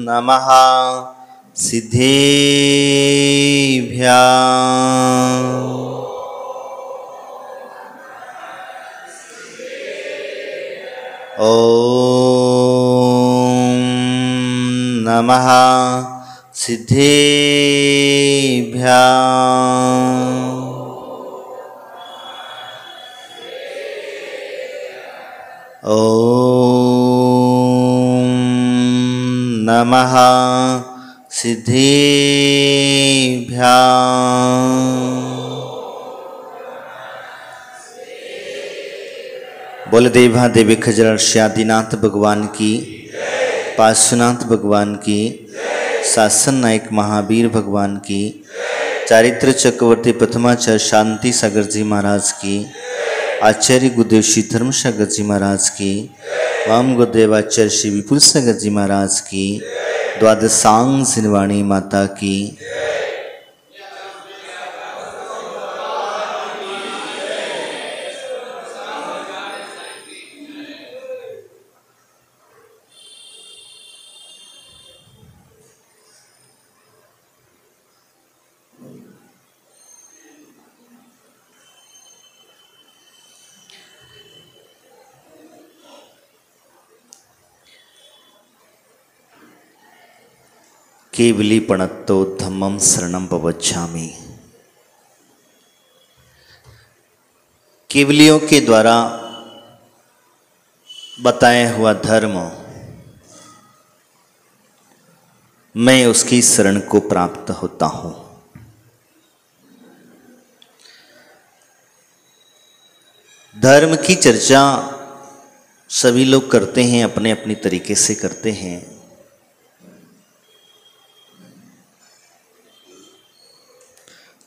नमः सिद्धेभ्यः। ॐ नमः सिद्धेभ्यः। ॐ नमः सिद्धेभ्यः। बोल देवा देवी खजर श्यादिनाथ भगवान की, पार्श्वनाथ भगवान की, शासन नायक महावीर भगवान की, चारित्र चक्रवर्ती प्रथमाचार्य शांति सागर जी महाराज की, आचार्य गुरुदेव श्री धर्म सागर जी महाराज की, वाम गुरुदेव आचार्य श्री विपुल सागर जी महाराज की, द्वादशांग सिनवाणी माता की। केवली पणत्तो धम्मं शरणं प्रवक्ष्यामि। केवलियों के द्वारा बताया हुआ धर्म, मैं उसकी शरण को प्राप्त होता हूँ। धर्म की चर्चा सभी लोग करते हैं, अपने अपनी तरीके से करते हैं।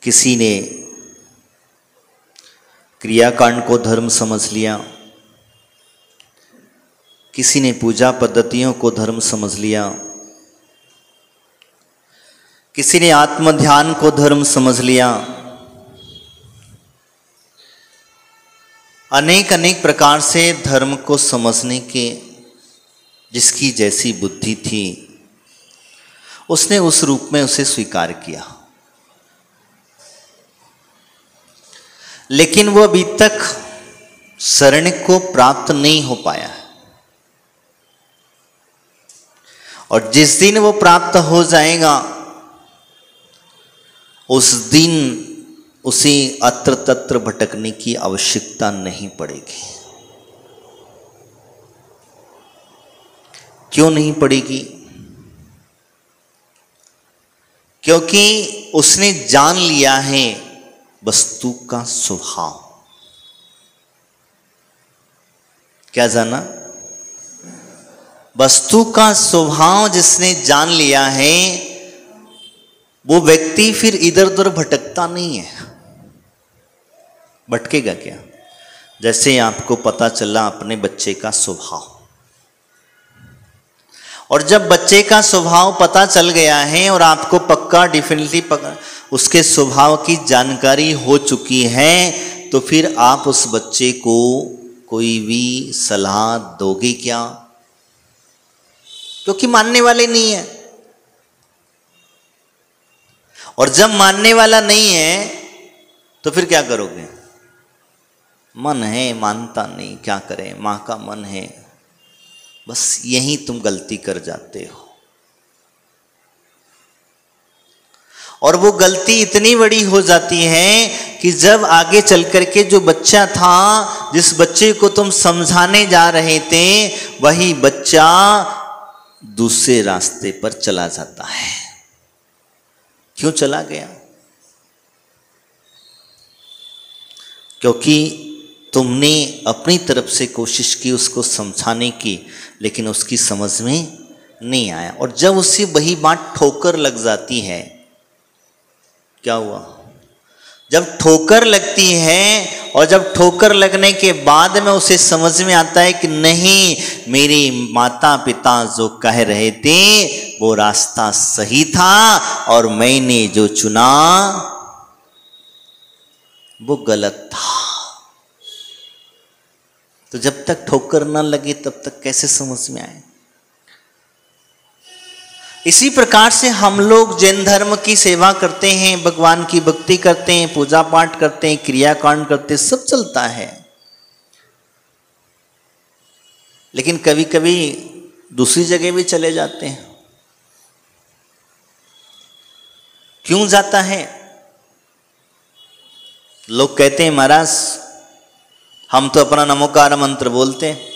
किसी ने क्रियाकांड को धर्म समझ लिया, किसी ने पूजा पद्धतियों को धर्म समझ लिया, किसी ने आत्म ध्यान को धर्म समझ लिया। अनेक अनेक प्रकार से धर्म को समझने के जिसकी जैसी बुद्धि थी, उसने उस रूप में उसे स्वीकार किया। लेकिन वो अभी तक शरण को प्राप्त नहीं हो पाया है। और जिस दिन वो प्राप्त हो जाएगा, उस दिन उसे अत्र तत्र भटकने की आवश्यकता नहीं पड़ेगी। क्यों नहीं पड़ेगी? क्योंकि उसने जान लिया है वस्तु का स्वभाव। क्या जाना? वस्तु का स्वभाव जिसने जान लिया है, वो व्यक्ति फिर इधर उधर भटकता नहीं है। भटकेगा क्या? जैसे आपको पता चला अपने बच्चे का स्वभाव, और जब बच्चे का स्वभाव पता चल गया है और आपको पक्का डेफिनेटली उसके स्वभाव की जानकारी हो चुकी है, तो फिर आप उस बच्चे को कोई भी सलाह दोगे क्या? क्योंकि मानने वाले नहीं है। और जब मानने वाला नहीं है तो फिर क्या करोगे? मन है, मानता नहीं, क्या करें, मां का मन है। बस यही तुम गलती कर जाते हो। और वो गलती इतनी बड़ी हो जाती है कि जब आगे चल करके जो बच्चा था, जिस बच्चे को तुम समझाने जा रहे थे, वही बच्चा दूसरे रास्ते पर चला जाता है। क्यों चला गया? क्योंकि तुमने अपनी तरफ से कोशिश की उसको समझाने की, लेकिन उसकी समझ में नहीं आया। और जब उससे वही बात ठोकर लग जाती है, क्या हुआ? जब ठोकर लगती है और जब ठोकर लगने के बाद में उसे समझ में आता है कि नहीं, मेरे माता पिता जो कह रहे थे वो रास्ता सही था और मैंने जो चुना वो गलत था। तो जब तक ठोकर ना लगे तब तक कैसे समझ में आए? इसी प्रकार से हम लोग जैन धर्म की सेवा करते हैं, भगवान की भक्ति करते हैं, पूजा पाठ करते हैं, क्रियाकांड करते हैं, सब चलता है। लेकिन कभी कभी दूसरी जगह भी चले जाते हैं। क्यों जाता है? लोग कहते हैं महाराज हम तो अपना नमोकार मंत्र बोलते हैं,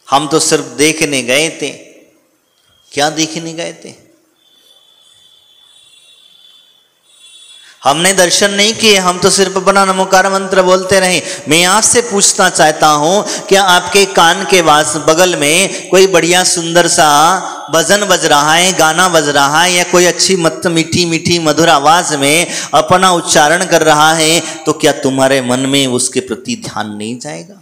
हम तो सिर्फ देखने गए थे। क्या देखने गए थे? हमने दर्शन नहीं किए, हम तो सिर्फ अपना नमोकार मंत्र बोलते रहे। मैं आपसे पूछना चाहता हूं, क्या आपके कान के बगल में कोई बढ़िया सुंदर सा भजन बज रहा है, गाना बज रहा है, या कोई अच्छी मीठी मीठी मधुर आवाज में अपना उच्चारण कर रहा है, तो क्या तुम्हारे मन में उसके प्रति ध्यान नहीं जाएगा?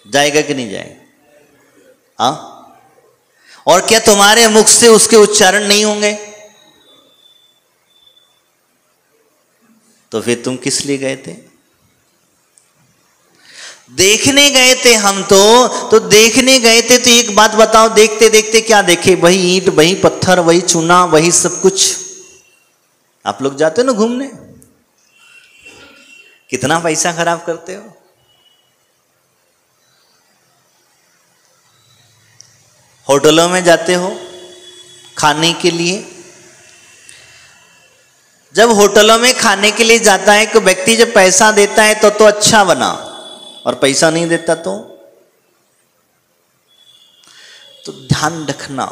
जाएगा कि नहीं जाएगा? हाँ? और क्या तुम्हारे मुख से उसके उच्चारण नहीं होंगे? तो फिर तुम किस लिए गए थे? देखने गए थे हम तो देखने गए थे। तो एक बात बताओ, देखते देखते क्या देखे? वही ईंट, वही पत्थर, वही चूना, वही सब कुछ। आप लोग जाते हो ना घूमने, कितना पैसा खराब करते हो। होटलों में जाते हो खाने के लिए। जब होटलों में खाने के लिए जाता है तो व्यक्ति जब पैसा देता है तो अच्छा बना, और पैसा नहीं देता तो ध्यान रखना,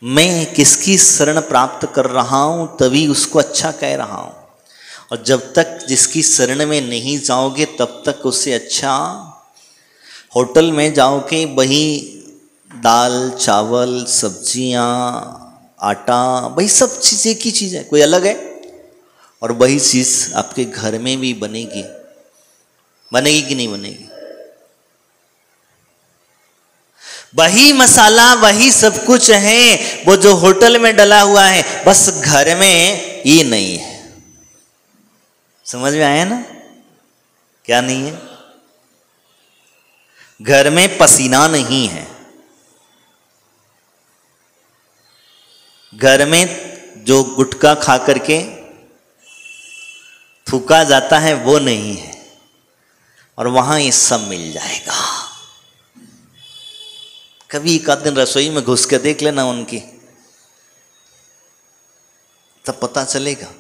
मैं किसकी शरण प्राप्त कर रहा हूं तभी उसको अच्छा कह रहा हूं। और जब तक जिसकी शरण में नहीं जाओगे तब तक उससे अच्छा। होटल में जाओगे, वही दाल चावल सब्जियां आटा, वही सब चीज़ एक ही चीज़ है, कोई अलग है? और वही चीज़ आपके घर में भी बनेगी कि नहीं बनेगी? वही मसाला, वही सब कुछ है, वो जो होटल में डला हुआ है, बस घर में ये नहीं है। समझ में आया ना? क्या नहीं है? घर में पसीना नहीं है, घर में जो गुटखा खा करके थूका जाता है वो नहीं है, और वहां ये सब मिल जाएगा। कभी एक आध दिन रसोई में घुस के देख लेना उनकी, तब पता चलेगा।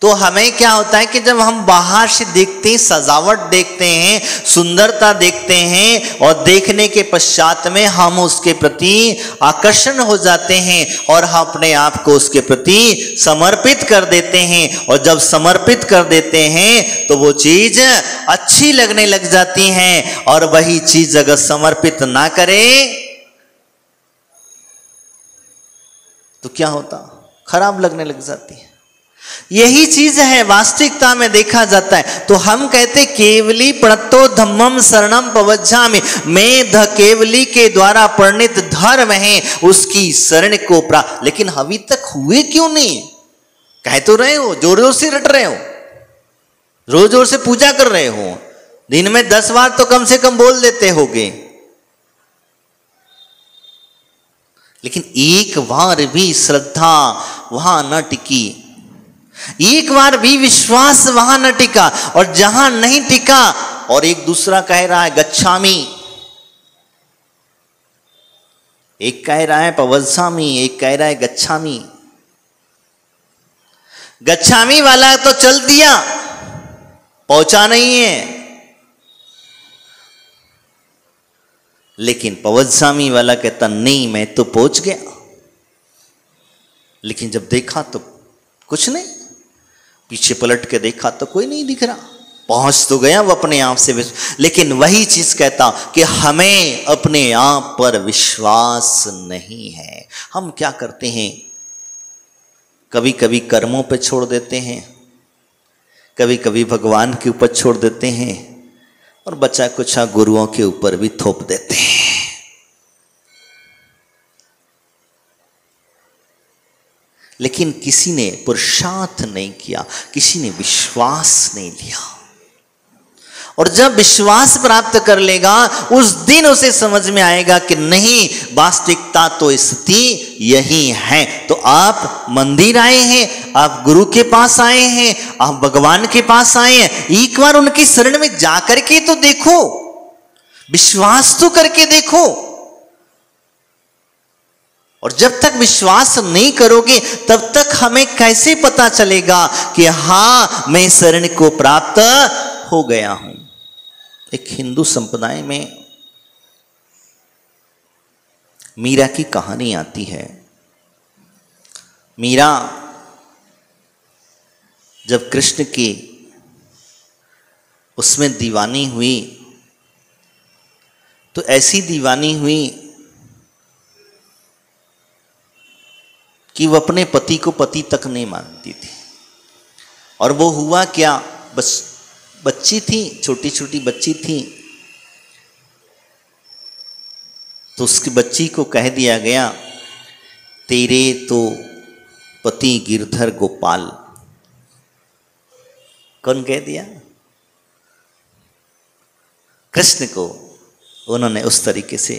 तो हमें क्या होता है कि जब हम बाहर से देखते हैं, सजावट देखते हैं, सुंदरता देखते हैं, और देखने के पश्चात में हम उसके प्रति आकर्षण हो जाते हैं और हम अपने आप को उसके प्रति समर्पित कर देते हैं। और जब समर्पित कर देते हैं तो वो चीज अच्छी लगने लग जाती है, और वही चीज अगर समर्पित ना करें तो क्या होता? खराब लगने लग जाती है। यही चीज है वास्तविकता में देखा जाता है। तो हम कहते केवली प्रणतो धम्मम शरणम पवज्जामि, मैं केवली के द्वारा प्रणीत धर्म है उसकी शरण को प्राप्त। लेकिन अभी तक हुए क्यों नहीं? कह तो रहे हो, जोर जोर से रट रहे हो, रोज जोर से पूजा कर रहे हो, दिन में 10 बार तो कम से कम बोल देते होगे, लेकिन एक बार भी श्रद्धा वहां न टिकी, एक बार भी विश्वास वहां न टिका। और जहां नहीं टिका, और एक दूसरा कह रहा है गच्छामि, एक कह रहा है पवज्जामि, एक कह रहा है गच्छामि। गच्छामि वाला तो चल दिया, पहुंचा नहीं है, लेकिन पवज्जामि वाला कहता नहीं मैं तो पहुंच गया। लेकिन जब देखा तो कुछ नहीं, पीछे पलट के देखा तो कोई नहीं दिख रहा। पहुंच तो गया वो अपने आप से, लेकिन वही चीज कहता कि हमें अपने आप पर विश्वास नहीं है। हम क्या करते हैं, कभी कभी कर्मों पे छोड़ देते हैं, कभी कभी भगवान के ऊपर छोड़ देते हैं, और बचा कुछ गुरुओं के ऊपर भी थोप देते हैं। लेकिन किसी ने पुरुषार्थ नहीं किया, किसी ने विश्वास नहीं लिया। और जब विश्वास प्राप्त कर लेगा उस दिन उसे समझ में आएगा कि नहीं, वास्तविकता तो स्थिति यही है। तो आप मंदिर आए हैं, आप गुरु के पास आए हैं, आप भगवान के पास आए हैं, एक बार उनकी शरण में जाकर के तो देखो, विश्वास तो करके देखो। और जब तक विश्वास नहीं करोगे तब तक हमें कैसे पता चलेगा कि हाँ, मैं शरण को प्राप्त हो गया हूं। एक हिंदू संप्रदाय में मीरा की कहानी आती है। मीरा जब कृष्ण की उसमें दीवानी हुई तो ऐसी दीवानी हुई कि वो अपने पति को पति तक नहीं मानती थी। और वो हुआ क्या, बस बच्ची थी, छोटी छोटी बच्ची थी, तो उसकी बच्ची को कह दिया गया, तेरे तो पति गिरधर गोपाल। कौन कह दिया? कृष्ण को उन्होंने उस तरीके से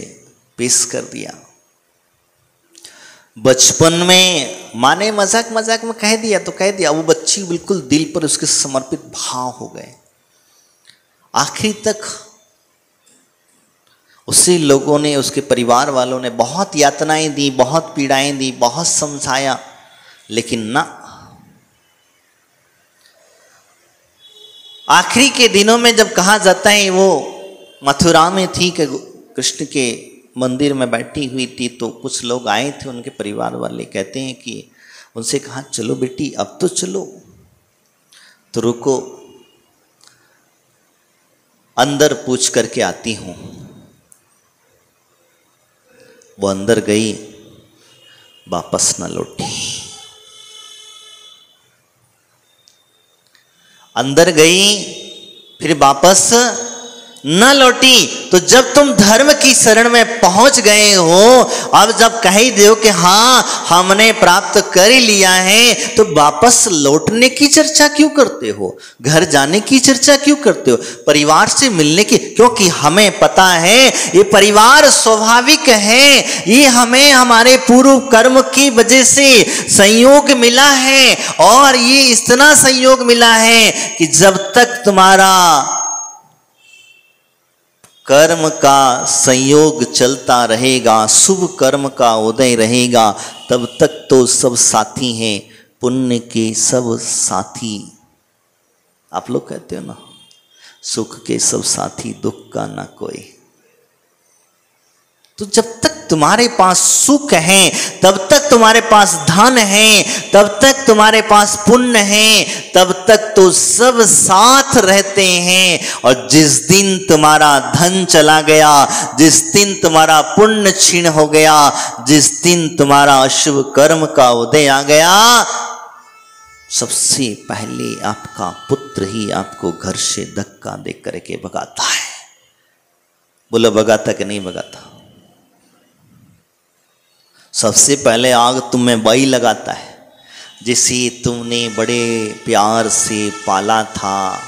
पेश कर दिया। बचपन में माँ ने मजाक मजाक में कह दिया तो कह दिया, वो बच्ची बिल्कुल दिल पर उसके समर्पित भाव हो गए। आखिरी तक उसी लोगों ने, उसके परिवार वालों ने बहुत यातनाएं दी, बहुत पीड़ाएं दी, बहुत समझाया, लेकिन ना, आखिरी के दिनों में जब कहा जाता है वो मथुरा में थी कि कृष्ण के मंदिर में बैठी हुई थी, तो कुछ लोग आए थे उनके परिवार वाले, कहते हैं कि उनसे कहा, चलो बेटी अब तो चलो। तो रुको, अंदर पूछ करके आती हूं। वो अंदर गई, वापस न लौटी। अंदर गई फिर वापस न लौटी। तो जब तुम धर्म की शरण में पहुंच गए हो, अब जब कह ही दो कि हाँ हमने प्राप्त कर ही लिया है, तो वापस लौटने की चर्चा क्यों करते हो? घर जाने की चर्चा क्यों करते हो? परिवार से मिलने की? क्योंकि हमें पता है ये परिवार स्वाभाविक है, ये हमें हमारे पूर्व कर्म की वजह से संयोग मिला है। और ये इतना संयोग मिला है कि जब तक तुम्हारा कर्म का संयोग चलता रहेगा, शुभ कर्म का उदय रहेगा, तब तक तो सब साथी हैं, पुण्य के सब साथी। आप लोग कहते हो ना, सुख के सब साथी, दुख का ना कोई। तो जब तक तुम्हारे पास सुख है, तब तक तुम्हारे पास धन है, तब तक तुम्हारे पास पुण्य है, तब तक तो सब साथ रहते हैं। और जिस दिन तुम्हारा धन चला गया, जिस दिन तुम्हारा पुण्य क्षीण हो गया, जिस दिन तुम्हारा अशुभ कर्म का उदय आ गया, सबसे पहले आपका पुत्र ही आपको घर से धक्का दे करके भगाता है। बोलो भगाता कि नहीं भगाता? सबसे पहले आग तुम्हें वही लगाता है जिसे तुमने बड़े प्यार से पाला था,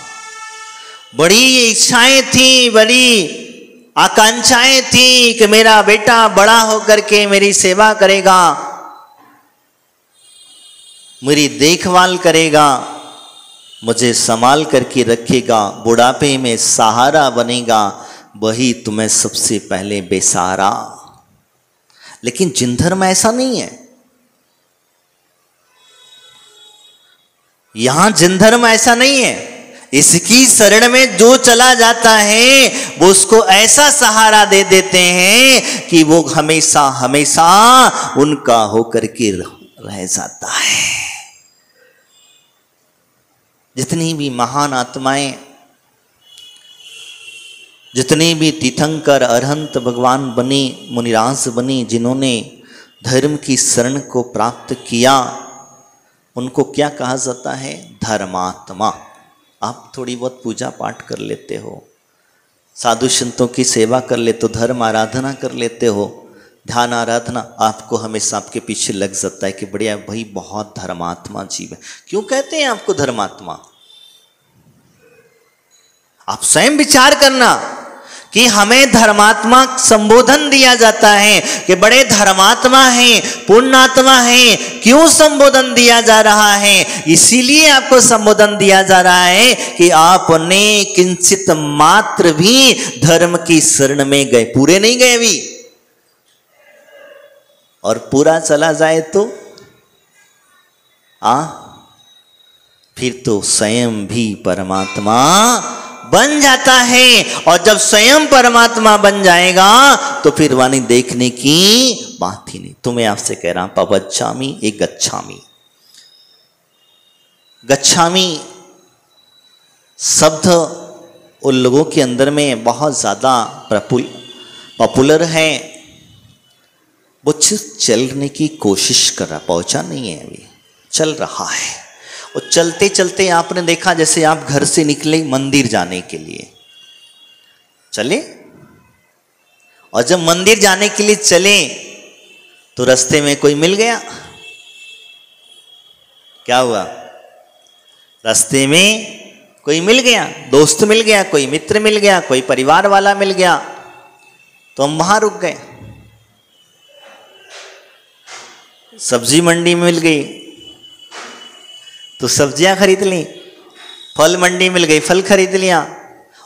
बड़ी इच्छाएं थी, बड़ी आकांक्षाएं थी कि मेरा बेटा बड़ा होकर के मेरी सेवा करेगा, मेरी देखभाल करेगा, मुझे संभाल करके रखेगा, बुढ़ापे में सहारा बनेगा। वही तुम्हें सबसे पहले बेसहारा। लेकिन जिन धर्म ऐसा नहीं है। यहां जिन धर्म ऐसा नहीं है। इसकी शरण में जो चला जाता है वो उसको ऐसा सहारा दे देते हैं कि वो हमेशा हमेशा उनका होकर के रह जाता है। जितनी भी महान आत्माएं, जितने भी तीर्थंकर अरहंत भगवान बने, मुनिराज बने, जिन्होंने धर्म की शरण को प्राप्त किया, उनको क्या कहा जाता है? धर्मात्मा। आप थोड़ी बहुत पूजा पाठ कर लेते हो, साधु संतों की सेवा कर लेते हो, धर्म आराधना कर लेते हो, ध्यान आराधना, आपको हमेशा आपके पीछे लग जाता है कि बढ़िया भाई बहुत धर्मात्मा जीव है। क्यों कहते हैं आपको धर्मात्मा? आप स्वयं विचार करना कि हमें धर्मात्मा संबोधन दिया जाता है कि बड़े धर्मात्मा हैं, पुण्यात्मा हैं, क्यों संबोधन दिया जा रहा है? इसीलिए आपको संबोधन दिया जा रहा है कि आपने किंचित मात्र भी धर्म की शरण में गए, पूरे नहीं गए अभी, और पूरा चला जाए तो फिर तो स्वयं भी परमात्मा बन जाता है। और जब स्वयं परमात्मा बन जाएगा तो फिर वाणी देखने की बात ही नहीं। तो मैं आपसे कह रहा हूं, पवच्छामि एक गच्छामि। गच्छामि शब्द उन लोगों के अंदर में बहुत ज्यादा पॉपुलर है। वो चलने की कोशिश कर रहा, पहुंचा नहीं है, अभी चल रहा है। और चलते चलते आपने देखा, जैसे आप घर से निकले मंदिर जाने के लिए चले, और जब मंदिर जाने के लिए चले तो रास्ते में कोई मिल गया। क्या हुआ? रास्ते में कोई मिल गया, दोस्त मिल गया, कोई मित्र मिल गया, कोई परिवार वाला मिल गया, तो हम वहां रुक गए। सब्जी मंडी में मिल गई तो सब्जियां खरीद ली, फल मंडी मिल गई, फल खरीद लिया।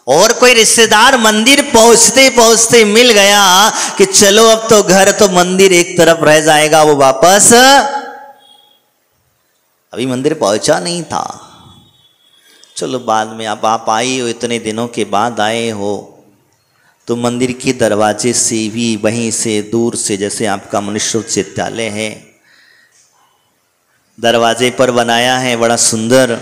और कोई रिश्तेदार मंदिर पहुंचते पहुंचते मिल गया कि चलो अब तो घर तो मंदिर एक तरफ रह जाएगा, वो वापस अभी मंदिर पहुंचा नहीं था, चलो बाद में। अब आप आई हो, इतने दिनों के बाद आए हो, तो मंदिर के दरवाजे से भी वहीं से दूर से, जैसे आपका मनुष्य विद्यालय है, दरवाजे पर बनाया है बड़ा सुंदर,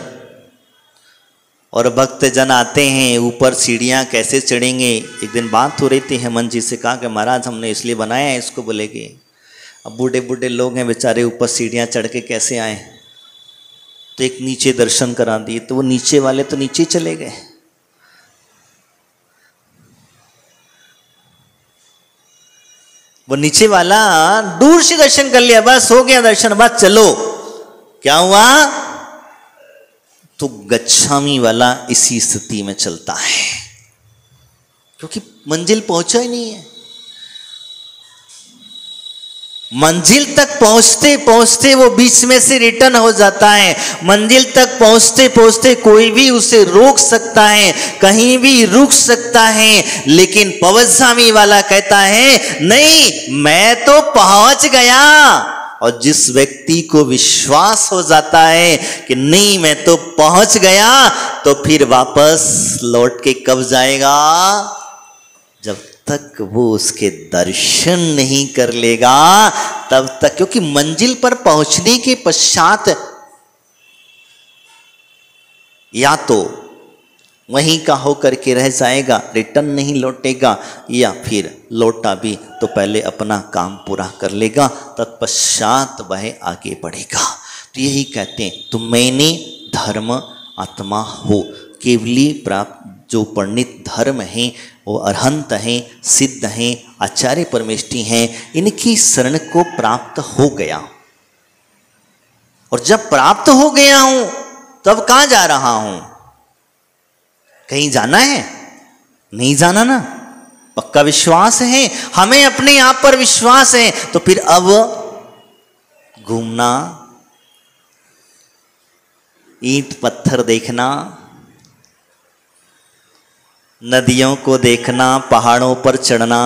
और भक्त जन आते हैं, ऊपर सीढ़ियाँ कैसे चढ़ेंगे। एक दिन बात हो रही थी, हेमंत जी से कहा कि महाराज हमने इसलिए बनाया है इसको, बोलेगे अब बूढ़े बूढ़े लोग हैं बेचारे, ऊपर सीढ़ियाँ चढ़ के कैसे आए? तो एक नीचे दर्शन करा दिए, तो वो नीचे वाले तो नीचे चले गए। वो नीचे वाला दूर से दर्शन कर लिया, बस हो गया दर्शन, बस चलो। क्या हुआ? तो गच्छामी वाला इसी स्थिति में चलता है, क्योंकि मंजिल पहुंचा ही नहीं है। मंजिल तक पहुंचते पहुंचते वो बीच में से रिटर्न हो जाता है। मंजिल तक पहुंचते पहुंचते कोई भी उसे रोक सकता है, कहीं भी रुक सकता है, लेकिन पवच्छामी वाला कहता है नहीं, मैं तो पहुंच गया। और जिस व्यक्ति को विश्वास हो जाता है कि नहीं मैं तो पहुंच गया, तो फिर वापस लौट के कब जाएगा? जब तक वो उसके दर्शन नहीं कर लेगा तब तक, क्योंकि मंजिल पर पहुंचने के पश्चात या तो वहीं का होकर के रह जाएगा, रिटर्न नहीं लौटेगा, या फिर लौटा भी तो पहले अपना काम पूरा कर लेगा, तत्पश्चात वह आगे बढ़ेगा। तो यही कहते हैं, तो मैंने धर्म आत्मा हो। केवली प्राप्त जो पंडित धर्म हैं वो अरहंत हैं, सिद्ध हैं, आचार्य परमेष्ठी हैं, इनकी शरण को प्राप्त हो गया। और जब प्राप्त हो गया हूं तब कहां जा रहा हूं? कहीं जाना है? नहीं जाना ना, पक्का विश्वास है, हमें अपने आप पर विश्वास है। तो फिर अब घूमना, ईंट पत्थर देखना, नदियों को देखना, पहाड़ों पर चढ़ना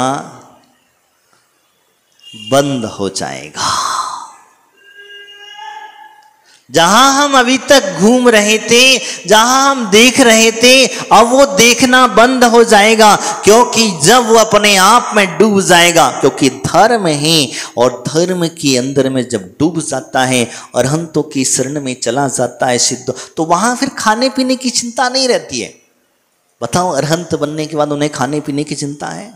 बंद हो जाएगा। जहां हम अभी तक घूम रहे थे, जहां हम देख रहे थे, अब वो देखना बंद हो जाएगा, क्योंकि जब वो अपने आप में डूब जाएगा, क्योंकि धर्म है, और धर्म के अंदर में जब डूब जाता है, अरहंतों की शरण में चला जाता है सिद्ध, तो वहां फिर खाने पीने की चिंता नहीं रहती है। बताओ, अरहंत बनने के बाद उन्हें खाने पीने की चिंता है?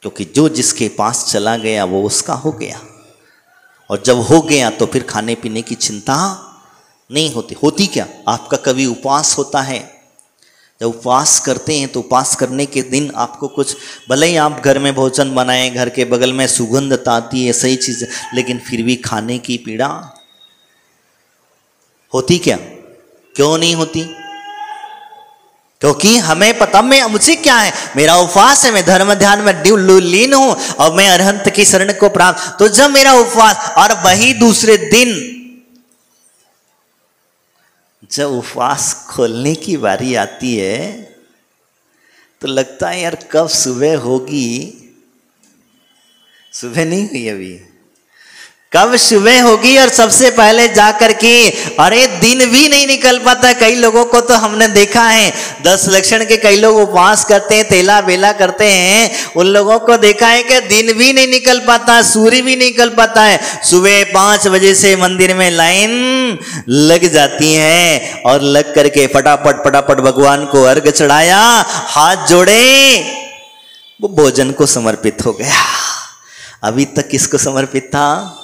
क्योंकि जो जिसके पास चला गया वो उसका हो गया, और जब हो गया तो फिर खाने पीने की चिंता नहीं होती। होती क्या? आपका कभी उपवास होता है, जब उपवास करते हैं तो उपवास करने के दिन आपको कुछ, भले ही आप घर में भोजन बनाएं, घर के बगल में सुगंध आती है, सही चीज़, लेकिन फिर भी खाने की पीड़ा होती क्या? क्यों नहीं होती? क्योंकि हमें पता मुझे क्या है, मेरा उपवास है, मैं धर्म ध्यान में लीन हूं और मैं अरहंत की शरण को प्राप्त। तो जब मेरा उपवास और वही दूसरे दिन जब उपवास खोलने की बारी आती है तो लगता है यार कब सुबह होगी। सुबह नहीं हुई अभी, कब सुबह होगी। और सबसे पहले जाकर के अरे दिन भी नहीं निकल पाता। कई लोगों को तो हमने देखा है 10 लक्षण के कई लोग उपवास करते हैं, तेला बेला करते हैं, उन लोगों को देखा है कि दिन भी नहीं निकल पाता, सूर्य भी नहीं निकल पाता है। सुबह 5 बजे से मंदिर में लाइन लग जाती है और लग करके फटाफट फटाफट भगवान को अर्घ चढ़ाया, हाथ जोड़े, वो भोजन को समर्पित हो गया। अभी तक किसको समर्पित था?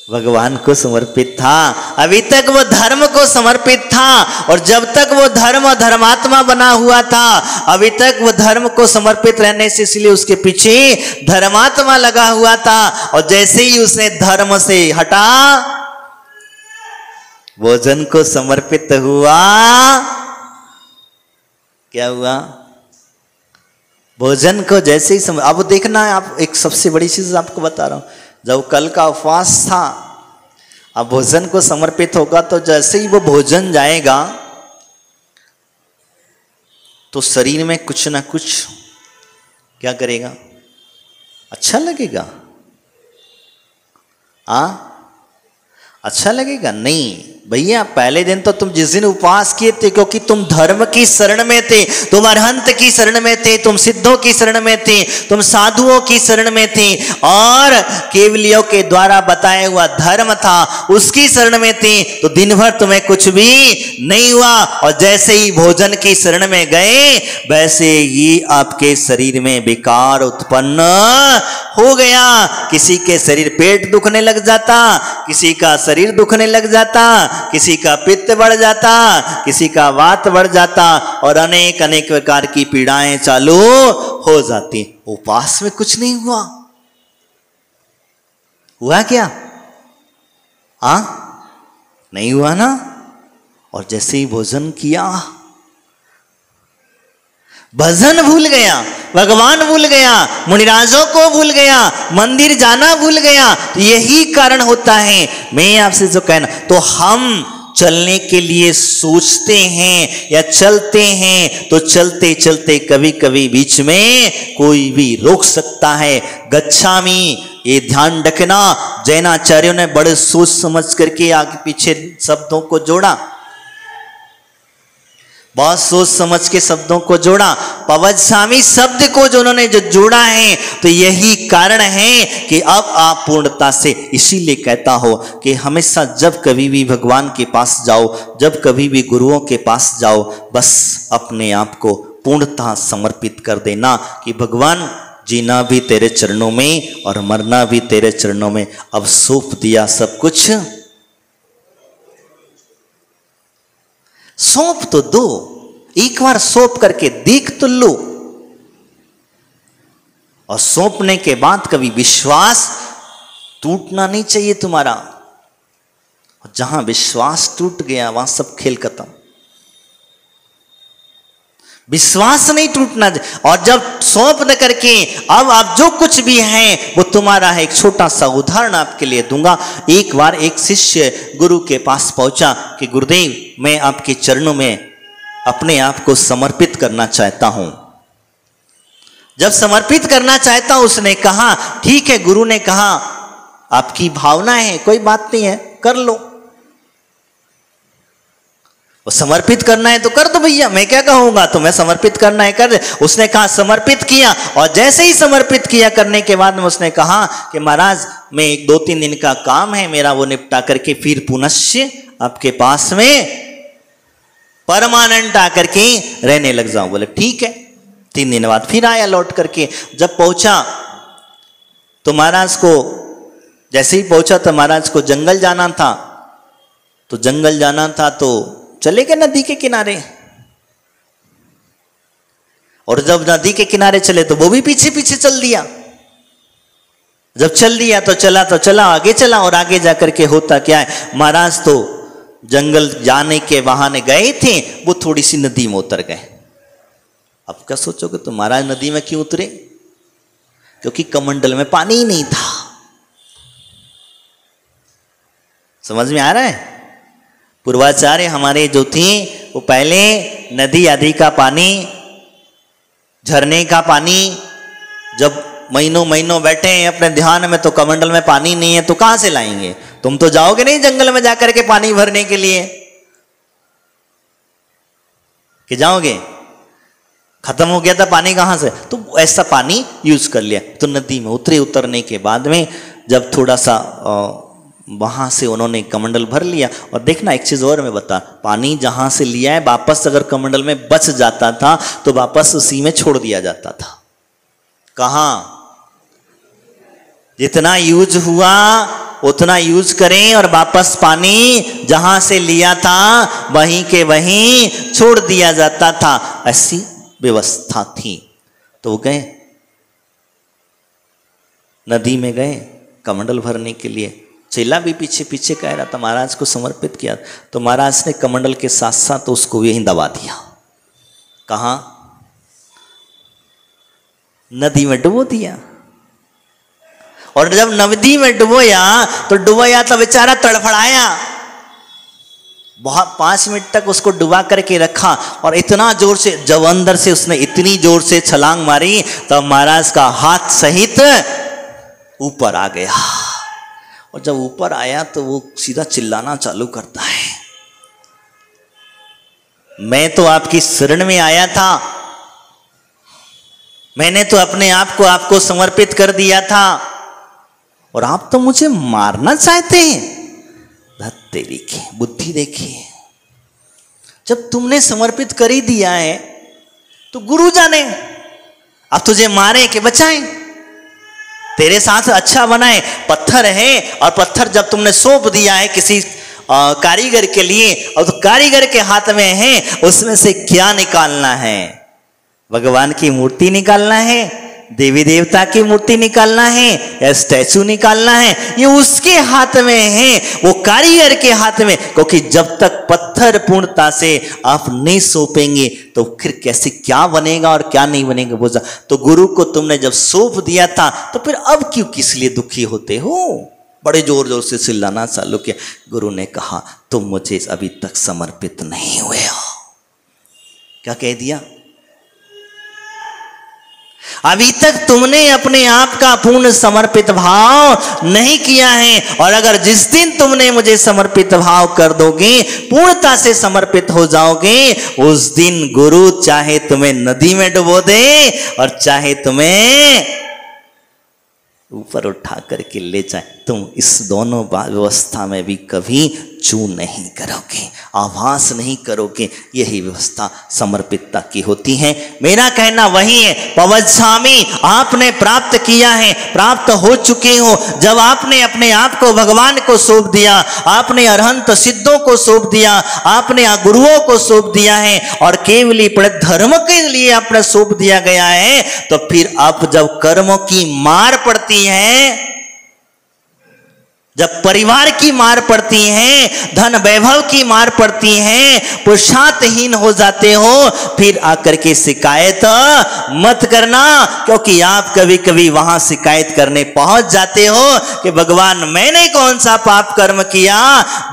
भगवान को समर्पित था। अभी तक वो धर्म को समर्पित था। और जब तक वो धर्म धर्मात्मा बना हुआ था, अभी तक वो धर्म को समर्पित रहने से इसलिए उसके पीछे धर्मात्मा लगा हुआ था। और जैसे ही उसने धर्म से हटा, भोजन को समर्पित हुआ, क्या हुआ? भोजन को जैसे ही अब देखना है आप, एक सबसे बड़ी चीज आपको बता रहा हूं। जब कल का उपवास था, अब भोजन को समर्पित होगा तो जैसे ही वो भोजन जाएगा तो शरीर में कुछ ना कुछ क्या करेगा? अच्छा लगेगा? अच्छा लगेगा? नहीं भैया, पहले दिन तो तुम जिस दिन उपवास किए थे, क्योंकि तुम धर्म की शरण में थे, तुम अरहंत की शरण में थे, तुम सिद्धों की शरण में थे, तुम साधुओं की शरण में थे और केवलियों के द्वारा बताया हुआ धर्म था, उसकी शरण में थे। तो दिन भर तुम्हें कुछ भी नहीं हुआ। और जैसे ही भोजन की शरण में गए, वैसे ही आपके शरीर में विकार उत्पन्न हो गया। किसी के शरीर पेट दुखने लग जाता, किसी का शरीर दुखने लग जाता, किसी का पित्त बढ़ जाता, किसी का वात बढ़ जाता और अनेक अनेक प्रकार की पीड़ाएं चालू हो जाती। उपवास में कुछ नहीं हुआ। हुआ क्या? नहीं हुआ ना। और जैसे ही भोजन किया, भजन भूल गया, भगवान भूल गया, मुनिराजों को भूल गया, मंदिर जाना भूल गया। तो यही कारण होता है। मैं आपसे जो कहना, तो हम चलने के लिए सोचते हैं या चलते हैं, तो चलते चलते कभी कभी बीच में कोई भी रोक सकता है। गच्छामी, ये ध्यान रखना, जैनाचार्यों ने बड़े सोच समझ करके आगे पीछे शब्दों को जोड़ा, बहुत सोच समझ के शब्दों को जोड़ा। पवज्जामी शब्द को जो उन्होंने जो जोड़ा है, तो यही कारण है कि अब आप पूर्णता से, इसीलिए कहता हो कि हमेशा जब कभी भी भगवान के पास जाओ, जब कभी भी गुरुओं के पास जाओ, बस अपने आप को पूर्णतः समर्पित कर देना कि भगवान, जीना भी तेरे चरणों में और मरना भी तेरे चरणों में। अब सौंप दिया सब कुछ, सौंप तो दो, एक बार सौंप करके देख तो लो। और सौंपने के बाद कभी विश्वास टूटना नहीं चाहिए तुम्हारा। जहां विश्वास टूट गया वहां सब खेल खत्म। विश्वास नहीं टूटना। और जब सौंप न करके अब आप जो कुछ भी हैं वो तुम्हारा है। एक छोटा सा उदाहरण आपके लिए दूंगा। एक बार एक शिष्य गुरु के पास पहुंचा कि गुरुदेव, मैं आपके चरणों में अपने आप को समर्पित करना चाहता हूं। जब समर्पित करना चाहता हूं, उसने कहा ठीक है। गुरु ने कहा आपकी भावना है, कोई बात नहीं है, कर लो। वो समर्पित करना है तो कर दो भैया, मैं क्या कहूंगा, तुम्हें समर्पित करना है कर दे। उसने कहा समर्पित किया। और जैसे ही समर्पित किया करने के बाद में उसने कहा कि महाराज, मैं 2-3 दिन का काम है मेरा, वो निपटा करके फिर पुनश्च आपके पास में परमानेंट आकर के रहने लग जाऊं। बोले ठीक है। 3 दिन बाद फिर आया लौट करके। जब पहुंचा तो महाराज को, जैसे ही पहुंचा तो महाराज को जंगल जाना था। तो जंगल जाना था तो चले गए नदी के किनारे। और जब नदी के किनारे चले तो वो भी पीछे पीछे चल दिया। जब चल दिया तो चला, आगे चला। और आगे जाकर के होता क्या है, महाराज तो जंगल जाने के बहाने गए थे, वो थोड़ी सी नदी में उतर गए। अब क्या सोचोगे तो महाराज नदी में क्यों उतरे? क्योंकि कमंडल में पानी ही नहीं था। समझ में आ रहा है? पूर्वाचार्य हमारे जो थे वो पहले नदी आदि का पानी, झरने का पानी, जब महीनों महीनों बैठे हैं अपने ध्यान में तो कमंडल में पानी नहीं है तो कहां से लाएंगे? तुम तो जाओगे नहीं जंगल में जाकर के पानी भरने के लिए, कि जाओगे? खत्म हो गया था पानी कहां से? तो ऐसा पानी यूज कर लिया। तो नदी में उतरे, उतरने के बाद में जब थोड़ा सा वहां से उन्होंने कमंडल भर लिया। और देखना एक चीज और मैं बता, पानी जहां से लिया है वापस अगर कमंडल में बच जाता था तो वापस उसी में छोड़ दिया जाता था। कहां? जितना यूज हुआ उतना यूज करें और वापस पानी जहां से लिया था वहीं के वहीं छोड़ दिया जाता था। ऐसी व्यवस्था थी। तो गए नदी में, गए कमंडल भरने के लिए। चेला भी पीछे पीछे कह रहा था महाराज को समर्पित किया। तो महाराज ने कमंडल के साथ साथ उसको यहीं दबा दिया। कहां? नदी में डुबो दिया। और जब नदी में डुबोया तो डुबोया तो बेचारा तड़फड़ाया। बहुत 5 मिनट तक उसको डुबा करके रखा और इतना जोर से, जब अंदर से उसने इतनी जोर से छलांग मारी तब महाराज का हाथ सहित ऊपर आ गया। और जब ऊपर आया तो वो सीधा चिल्लाना चालू करता है, मैं तो आपकी शरण में आया था, मैंने तो अपने आप को आपको समर्पित कर दिया था और आप तो मुझे मारना चाहते हैं। तेरी की बुद्धि देखिए, जब तुमने समर्पित कर ही दिया है तो गुरु जाने, अब तुझे मारे कि बचाए, तेरे साथ अच्छा बनाए। पत्थर है और पत्थर जब तुमने सौंप दिया है किसी कारीगर के लिए और तो कारीगर के हाथ में है, उसमें से क्या निकालना है? भगवान की मूर्ति निकालना है, देवी देवता की मूर्ति निकालना है या स्टैचू निकालना है, ये उसके हाथ में है, वो कारीगर के हाथ में। क्योंकि जब तक पत्थर पूर्णता से आप नहीं सौंपेंगे तो फिर कैसे क्या बनेगा और क्या नहीं बनेगा बोझा। तो गुरु को तुमने जब सौंप दिया था तो फिर अब क्यों किस लिए दुखी होते हो? बड़े जोर जोर से चिल्लाना चालू किया। गुरु ने कहा तुम मुझे अभी तक समर्पित नहीं हुए हो। क्या कह दिया? अभी तक तुमने अपने आप का पूर्ण समर्पित भाव नहीं किया है। और अगर जिस दिन तुमने मुझे समर्पित भाव कर दोगे, पूर्णता से समर्पित हो जाओगे, उस दिन गुरु चाहे तुम्हें नदी में डुबो दे और चाहे तुम्हें ऊपर उठा करके ले जाए, तुम इस दोनों व्यवस्था में भी कभी चूं नहीं करोगे, आभास नहीं करोगे। यही व्यवस्था समर्पितता की होती है। मेरा कहना वही है, पवनस्वामी आपने प्राप्त किया है, प्राप्त हो चुके हो। जब आपने अपने आप को भगवान को सौंप दिया, आपने अरहंत सिद्धों को सौंप दिया, आपने गुरुओं को सौंप दिया है और केवली धर्म के लिए आपने सौंप दिया गया है, तो फिर अब जब कर्मों की मार पड़ती है, जब परिवार की मार पड़ती है, धन वैभव की मार पड़ती है, पुरुषार्थहीन हो जाते हो, फिर आकर के शिकायत मत करना। क्योंकि आप कभी कभी वहां शिकायत करने पहुंच जाते हो कि भगवान मैंने कौन सा पाप कर्म किया।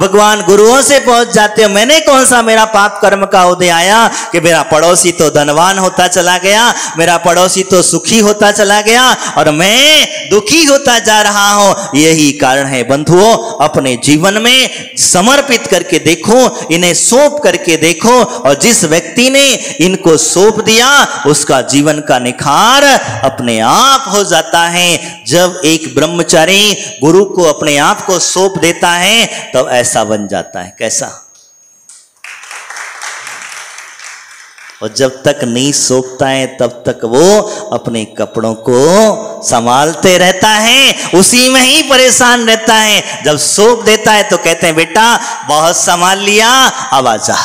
भगवान गुरुओं से पहुंच जाते हो, मैंने कौन सा मेरा पाप कर्म का उदय आया कि मेरा पड़ोसी तो धनवान होता चला गया, मेरा पड़ोसी तो सुखी होता चला गया और मैं दुखी होता जा रहा हूं। यही कारण है बंधुओं, अपने जीवन में समर्पित करके देखो, इन्हें सौंप करके देखो, और जिस व्यक्ति ने इनको सौंप दिया उसका जीवन का निखार अपने आप हो जाता है। जब एक ब्रह्मचारी गुरु को अपने आप को सौंप देता है तो ऐसा बन जाता है। कैसा? और जब तक नहीं सौंपता है तब तक वो अपने कपड़ों को संभालते रहता है, उसी में ही परेशान रहता है। जब सौंप देता है तो कहते हैं बेटा बहुत संभाल लिया, अब आजा,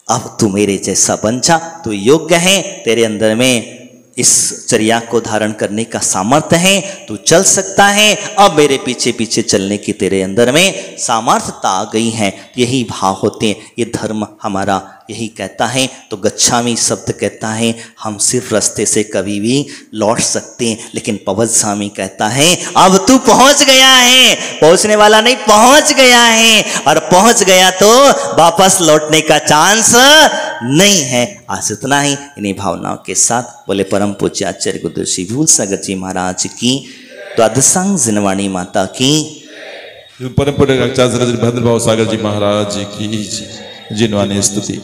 अब तू मेरे जैसा बन जा, तू योग्य है, तेरे अंदर में इस चर्या को धारण करने का सामर्थ्य है, तू चल सकता है, अब मेरे पीछे पीछे चलने की तेरे अंदर में सामर्थ्यता आ गई है। यही भाव होते हैं, ये धर्म हमारा यही कहता है। तो गच्छामी शब्द कहता है हम सिर्फ रास्ते से कभी भी लौट सकते हैं, लेकिन पवन स्वामी कहता है अब तू पहुंच गया है, पहुंचने वाला नहीं, पहुंच गया है, और पहुंच गया तो वापस लौटने का चांस नहीं है। आज इतना ही इन्हीं भावनाओं के साथ बोले परम पूज्य आचार्य गुरुदेव श्री विभूल सागर जी महाराज की, द्वादशांग जिनवाणी माता की, परम पूज्य आचार्य भद्रभाव सागर जी महाराज की जिनवाणी स्तुति।